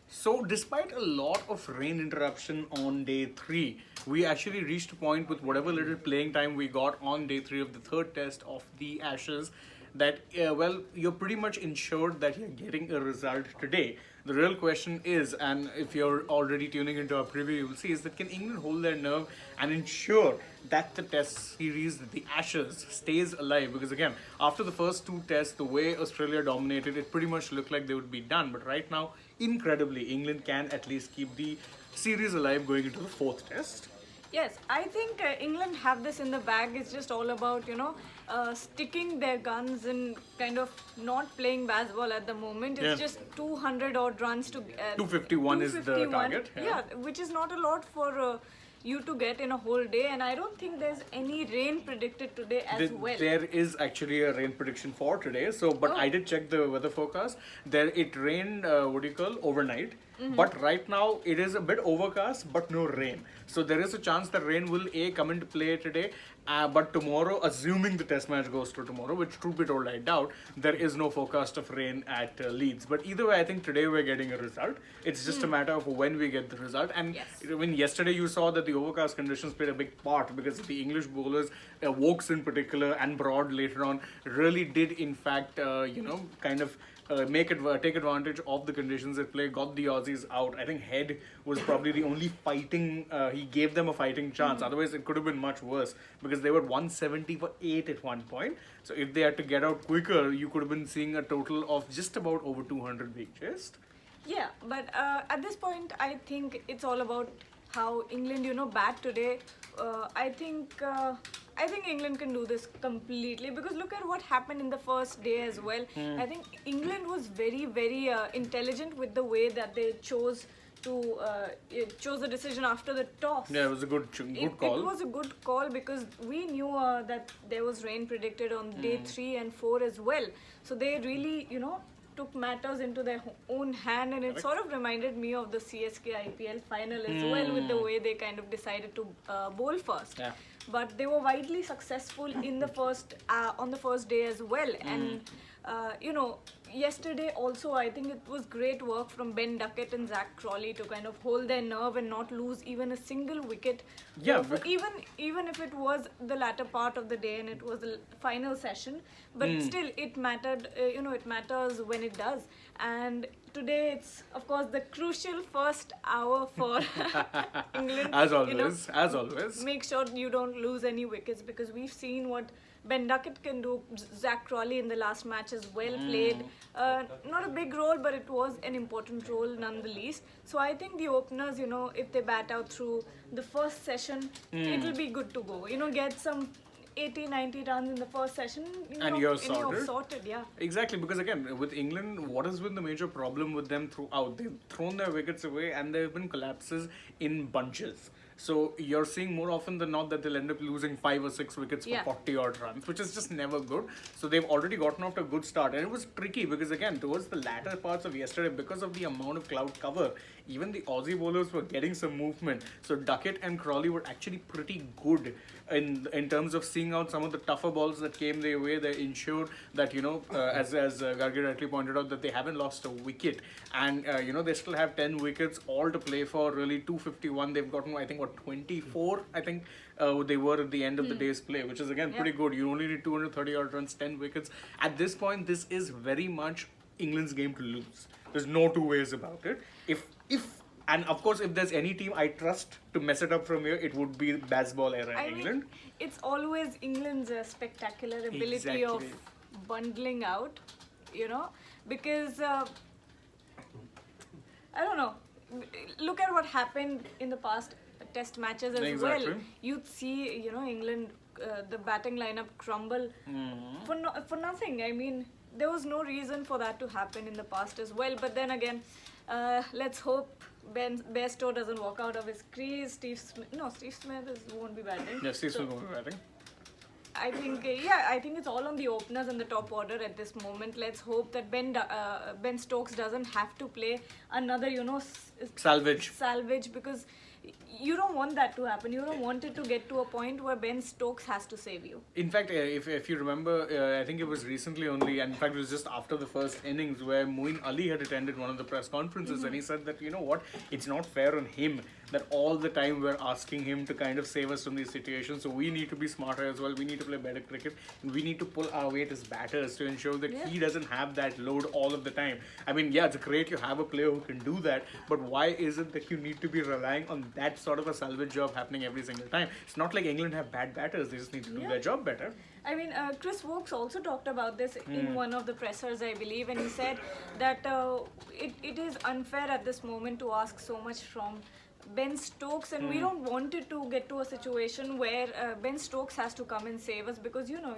So, despite a lot of rain interruption on day three, we actually reached a point with whatever little playing time we got on day three of the third test of the Ashes that, well, you're pretty much ensured that you're getting a result today. The real question is, and if you're already tuning into our preview, you'll see, is that can England hold their nerve and ensure that the test series, the Ashes, stays alive? Because again, after the first two tests, the way Australia dominated, it pretty much looked like they would be done. But right now, incredibly, England can at least keep the series alive going into the fourth test. Yes, I think England have this in the bag. It's just all about, sticking their guns and kind of not playing baseball at the moment. It's just 200 odd runs to 251 is the target. Yeah, which is not a lot for you to get in a whole day. And I don't think there's any rain predicted today as well. There is actually a rain prediction for today. So, but I did check the weather forecast. There, it rained, overnight. But right now it is a bit overcast, but no rain. So there is a chance that rain will come into play today. But tomorrow, assuming the test match goes through tomorrow, which truth be told I doubt, there is no forecast of rain at Leeds. But either way, I think today we're getting a result. It's just a matter of when we get the result. And when yesterday you saw that the overcast conditions played a big part because the English bowlers, Wokes in particular and Broad later on, really did in fact, kind of take advantage of the conditions at play, got the Aussies out. I think Head was probably the only fighting, he gave them a fighting chance. Otherwise, it could have been much worse because they were 170 for 8 at one point. So if they had to get out quicker, you could have been seeing a total of just about over 200 being chased. Yeah, but at this point, I think it's all about how England, bat today. I think England can do this completely because look at what happened in the first day as well. I think England was very, very intelligent with the way that they chose the decision after the toss. Yeah, it was a good call. It was a good call because we knew that there was rain predicted on day 3 and 4 as well. So they really, took matters into their own hand, and it sort of reminded me of the CSK IPL final as well, with the way they kind of decided to bowl first. Yeah. But they were widely successful in the on the first day as well. And yesterday also, I think it was great work from Ben Duckett and Zach Crawley to kind of hold their nerve and not lose even a single wicket. Yeah, even if it was the latter part of the day and it was the final session, but still it mattered. It matters when it does. And today it's of course the crucial first hour for England. As always. Make sure you don't lose any wickets because we've seen what Ben Duckett can do. Zach Crawley in the last match as well played not a big role, but it was an important role nonetheless. So I think the openers, if they bat out through the first session, it will be good to go. Get some 80-90 runs in the first session, you're sorted. Yeah. Exactly, because again, with England, what has been the major problem with them throughout? They've thrown their wickets away and there have been collapses in bunches. So you're seeing more often than not that they'll end up losing 5 or 6 wickets for 40 odd runs, which is just never good. So they've already gotten off to a good start, and it was tricky because again, towards the latter parts of yesterday, because of the amount of cloud cover, even the Aussie bowlers were getting some movement. So Duckett and Crawley were actually pretty good in terms of seeing out some of the tougher balls that came their way. They ensured that as Gargi rightly pointed out, that they haven't lost a wicket, and they still have 10 wickets all to play for. Really 251. They've gotten, I think, 24. I think they were at the end of the day's play, which is again pretty good. You only need 230 odd runs, 10 wickets. At this point, this is very much England's game to lose. There's no two ways about it. And of course, if there's any team I trust to mess it up from here, it would be baseball era England. It's always England's spectacular ability of bundling out, because I don't know. Look at what happened in the past test matches as well. You'd see, England, the batting lineup crumble for nothing. I mean, there was no reason for that to happen in the past as well. But then again, let's hope Bairstow doesn't walk out of his crease. Steve Smith won't be batting. Yeah, Steve Smith won't be batting. I think it's all on the openers and the top order at this moment. Let's hope that Ben Stokes doesn't have to play another, salvage, because you don't want that to happen. You don't want it to get to a point where Ben Stokes has to save you. In fact, if you remember, I think it was recently only, and in fact, it was just after the first innings where Moeen Ali had attended one of the press conferences, and he said that, you know what, it's not fair on him that all the time we're asking him to kind of save us from these situations. So we need to be smarter as well. We need to play better cricket, and we need to pull our weight as batters to ensure that he doesn't have that load all of the time. I mean, yeah, it's great you have a player who can do that, but why is it that you need to be relying on that sort of a salvage job happening every single time? It's not like England have bad batters. They just need to do their job better. I mean, Chris Wokes also talked about this in one of the pressers, I believe, and he said that it is unfair at this moment to ask so much from Ben Stokes, and we don't want it to get to a situation where Ben Stokes has to come and save us, because, you know,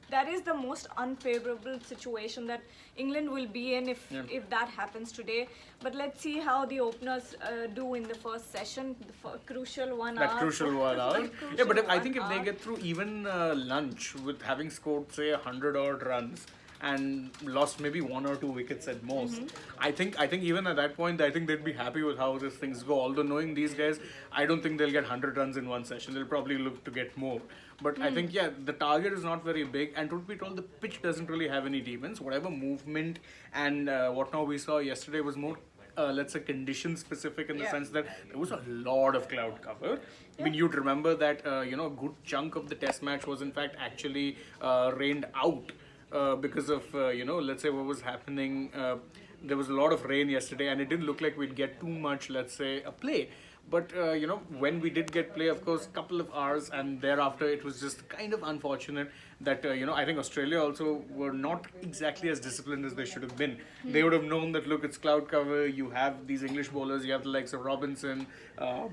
that is the most unfavorable situation that England will be in if that happens today. But let's see how the openers do in the first session, the crucial 1 hour. That crucial 1 hour. Yeah, but I think if they get through even lunch with having scored, say, 100 odd runs and lost maybe 1 or 2 wickets at most, I think even at that point, I think they'd be happy with how these things go. Although knowing these guys, I don't think they'll get 100 runs in one session. They'll probably look to get more. But I think, yeah, the target is not very big, and truth be told, the pitch doesn't really have any demons. Whatever movement and whatnot we saw yesterday was more, let's say, condition specific in the sense that there was a lot of cloud cover. I mean, you'd remember that, a good chunk of the test match was in fact actually rained out. Because of, let's say what was happening. There was a lot of rain yesterday, and it didn't look like we'd get too much, let's say, a play. But, when we did get play, of course, a couple of hours, and thereafter it was just kind of unfortunate that, I think Australia also were not exactly as disciplined as they should have been. They would have known that, look, it's cloud cover, you have these English bowlers, you have the likes of Robinson,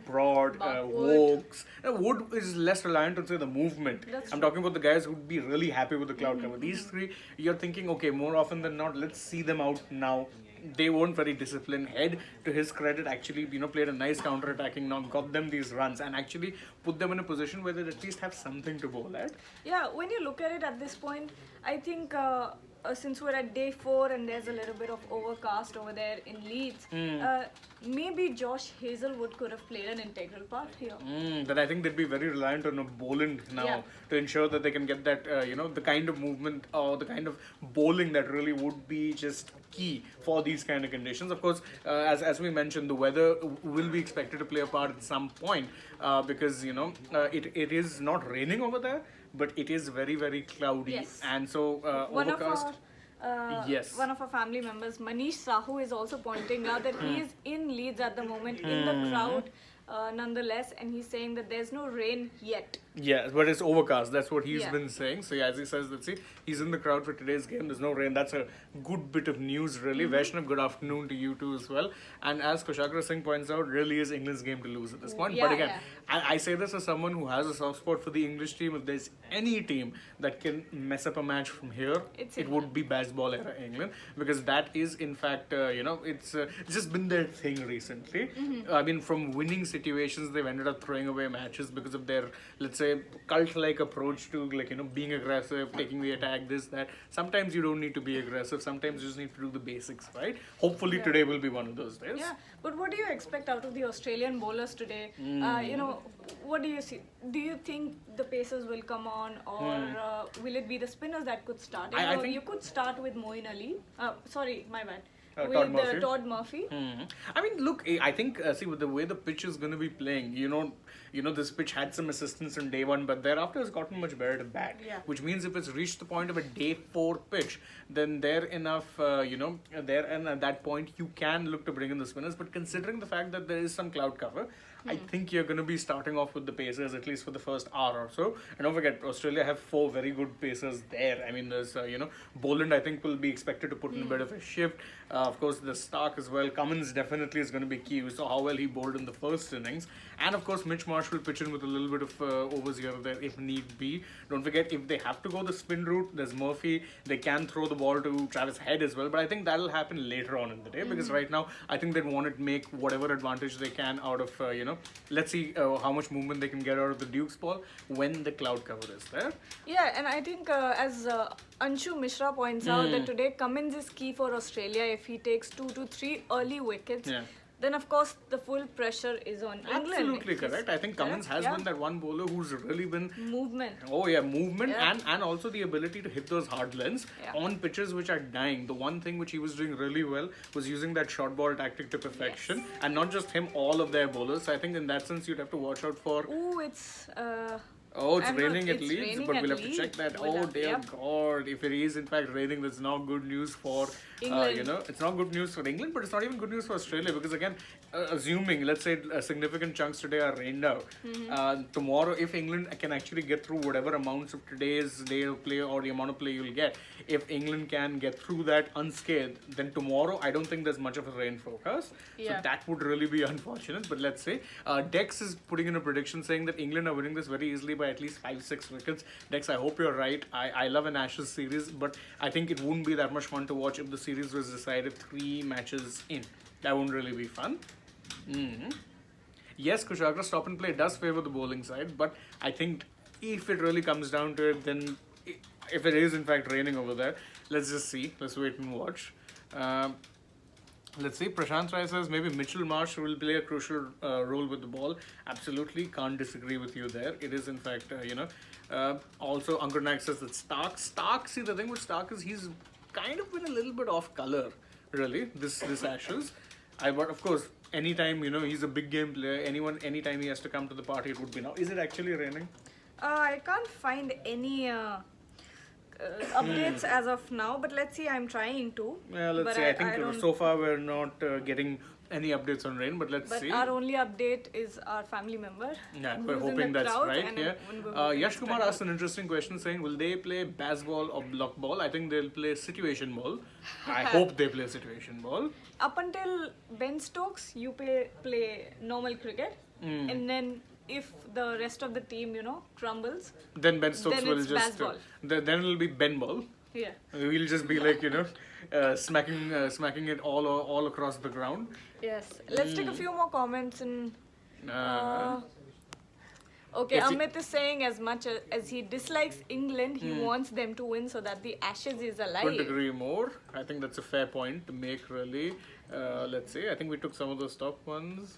Broad, Wokes. Wood is less reliant on, say, the movement. I'm talking about the guys who'd be really happy with the cloud cover. These three, you're thinking, okay, more often than not, let's see them out now. They weren't very disciplined. Head, to his credit, actually, played a nice counter-attacking knock, got them these runs, and actually put them in a position where they at least have something to bowl at. Yeah, when you look at it at this point, I think since we're at day 4 and there's a little bit of overcast over there in Leeds, maybe Josh Hazelwood could have played an integral part here. Then I think they'd be very reliant on a Boland now to ensure that they can get that, the kind of movement or the kind of bowling that really would be just key for these kind of conditions. Of course, as we mentioned, the weather will be expected to play a part at some point because, it is not raining over there, but it is very, very cloudy. And so overcast. One of our family members, Manish Sahu, is also pointing out that he is in Leeds at the moment, in the crowd nonetheless, and he's saying that there's no rain yet. Yeah, but it's overcast. That's what he's been saying. So as he says, let's see, he's in the crowd for today's game. There's no rain. That's a good bit of news, really. Vaishnav, good afternoon to you too as well. And as Kushagra Singh points out, really is England's game to lose at this point. But again, I say this as someone who has a soft spot for the English team. If there's any team that can mess up a match from here, it would be baseball era England, because that is in fact, it's just been their thing recently. I mean, from winning situations, they've ended up throwing away matches because of their, let's say, cult-like approach to, being aggressive, taking the attack, this, that. Sometimes you don't need to be aggressive. Sometimes you just need to do the basics, right? Hopefully today will be one of those days. Yeah, but what do you expect out of the Australian bowlers today? What do you see? Do you think the pacers will come on, or will it be the spinners that could start? I think you could start with Moeen Ali. Sorry, my bad. With Todd Murphy. I mean, look, I think, see, with the way the pitch is going to be playing, this pitch had some assistance on day 1, but thereafter has gotten much better to bat. Which means if it's reached the point of a day 4 pitch, then there enough, there and at that point you can look to bring in the spinners. But considering the fact that there is some cloud cover, I think you're going to be starting off with the pacers, at least for the first hour or so. And don't forget, Australia have 4 very good pacers there. I mean, there's, Boland, I think, will be expected to put in a bit of a shift. Of course, the Stark as well. Cummins definitely is going to be key. We saw how well he bowled in the first innings. And of course, Mitch Marsh will pitch in with a little bit of overs here or there if need be. Don't forget, if they have to go the spin route, there's Murphy. They can throw the ball to Travis Head as well. But I think that'll happen later on in the day, because right now, I think they want to make whatever advantage they can out of, let's see how much movement they can get out of the Duke's ball when the cloud cover is there. Yeah, and I think as Anshu Mishra points out that today Cummins is key for Australia. If he takes 2 to 3 early wickets, then of course the full pressure is on England. Absolutely correct. I think Cummins has been that one bowler who's really been movement. Oh yeah, movement and also the ability to hit those hard lens on pitches which are dying. The one thing which he was doing really well was using that short ball tactic to perfection, and not just him, all of their bowlers. I think in that sense you'd have to watch out for. Oh, it's. Oh, it's raining at it's Leeds, raining but at we'll have to Leeds. check that. We'll Oh have- dear God! If it is in fact raining, that's not good news for England. it's not good news for England, but it's not even good news for Australia because again, assuming let's say significant chunks today are rained out, tomorrow if England can actually get through whatever amounts of today's day of play or the amount of play you'll get, if England can get through that unscathed, then tomorrow I don't think there's much of a rain forecast. So that would really be unfortunate. But let's say Dex is putting in a prediction saying that England are winning this very easily by at least 5-6 wickets. Dex, I hope you're right. I love an Ashes series, but I think it wouldn't be that much fun to watch if the series was decided 3 matches in. That wouldn't really be fun. Yes, Kushagra stop and play does favor the bowling side, but I think if it really comes down to it, then if it is in fact raining over there, let's just see. Let's wait and watch. Let's see. Prashant Rai says maybe Mitchell Marsh will play a crucial role with the ball. Absolutely can't disagree with you there. It is in fact, also Ankur Naik says that Stark, see the thing with Stark is he's kind of been a little bit off color, really, this Ashes. But of course, anytime, he's a big game player, anytime he has to come to the party, it would be now. Is it actually raining? I can't find any updates as of now, but let's see. I'm trying to. Yeah, let's see. I think so far we're not getting any updates on rain, but let's see. But our only update is our family member. Yeah, we're who's in hoping the that's crowd right. and Yeah. Yash Kumar asked an interesting question saying, will they play baseball or block ball? I think they'll play situation ball. I hope they play situation ball. Up until Ben Stokes, you play normal cricket, and then if the rest of the team, crumbles, then Ben Stokes then will it's just baseball. then it'll be Ben ball. Yeah. We'll just be like smacking it all across the ground. Yes. Let's take a few more comments and. Okay, Yes, Amit is saying as much as he dislikes England, he wants them to win so that the Ashes is alive. Couldn't agree more. I think that's a fair point to make, really. Let's see. I think we took some of those top ones.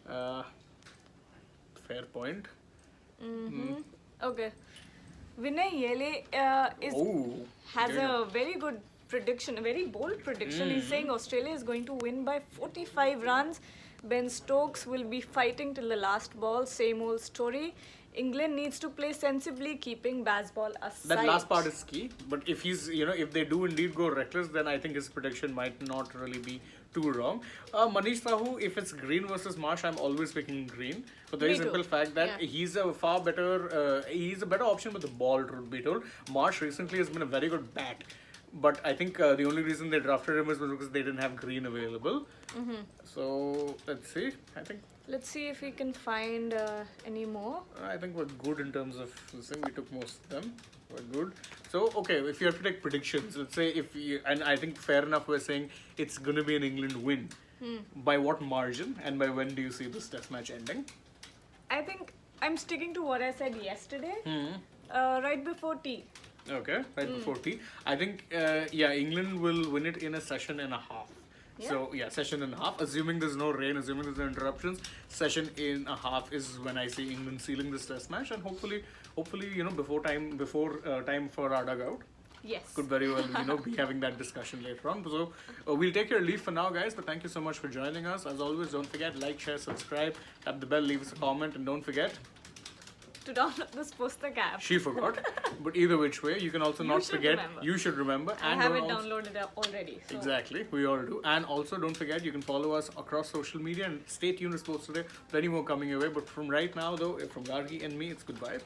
Fair point. Okay. Vinay Yele has a very good prediction, a very bold prediction. He's saying Australia is going to win by 45 runs. Ben Stokes will be fighting till the last ball. Same old story. England needs to play sensibly, keeping baseball aside. That last part is key. But if he's, if they do indeed go reckless, then I think his prediction might not really be too wrong. Manish Sahu, if it's Green versus Marsh, I'm always picking Green. For the very simple fact that he's a far better, he's a better option with the ball, truth be told. Marsh recently has been a very good bat. But I think the only reason they drafted him was because they didn't have Green available. So let's see. Let's see if we can find any more. I think we're good in terms of this thing. We took most of them. We're good. So, okay, if you have to take predictions, let's say and I think fair enough, we're saying it's going to be an England win. By what margin and by when do you see this test match ending? I think I'm sticking to what I said yesterday, right before tea. Okay, right before tea. I think, England will win it in a session and a half. Yeah. So, session and a half. Assuming there's no rain, assuming there's no interruptions, session in a half is when I see England sealing this test match, and hopefully, before time for our dugout. Yes. Could very well, be having that discussion later on. So, we'll take your leave for now, guys, but thank you so much for joining us. As always, don't forget, like, share, subscribe, tap the bell, leave us a comment, and don't forget to download this Pustak app. She forgot. But either which way, you can also not forget. Remember. You should remember. I have it downloaded already. So. Exactly. We all do. And also, don't forget, you can follow us across social media and stay tuned to Sports Today. Plenty more coming your way. But from right now, though, from Gargi and me, it's goodbye.